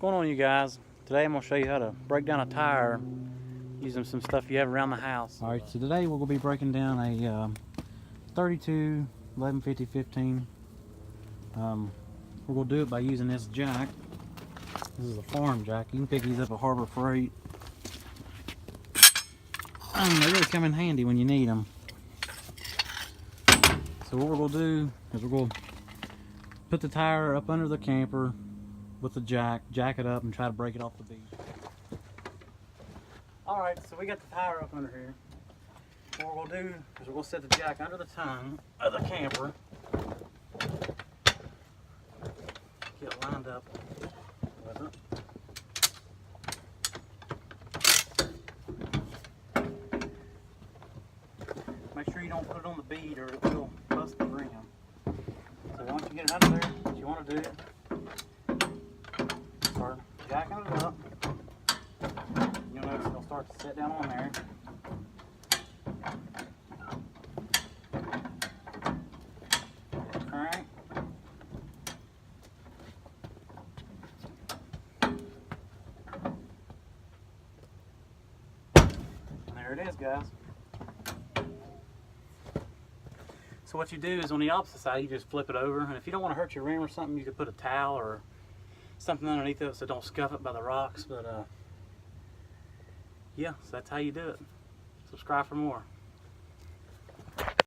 going on, you guys? Today I'm going to show you how to break down a tire using some stuff you have around the house. Alright, so today we're going to be breaking down a 32 1150 15. We're going to do it by using this jack. This is a farm jack. You can pick these up at Harbor Freight. They really come in handy when you need them. So what we're going to do is we're going to put the tire up under the camper with the jack it up, and try to break it off the bead. Alright, so we got the tire up under here. What we're going to do is we're going to set the jack under the tongue of the camper. Get it lined up with it. Make sure you don't put it on the bead or it will bust the rim. So once you get it under there, what you want to do, start jacking it up. You'll notice it'll start to set down on there. Crank. And there it is, guys. So what you do is on the opposite side, you just flip it over, and if you don't want to hurt your rim or something, you could put a towel or something underneath it so don't scuff it by the rocks. But yeah, so that's how you do it. Subscribe for more.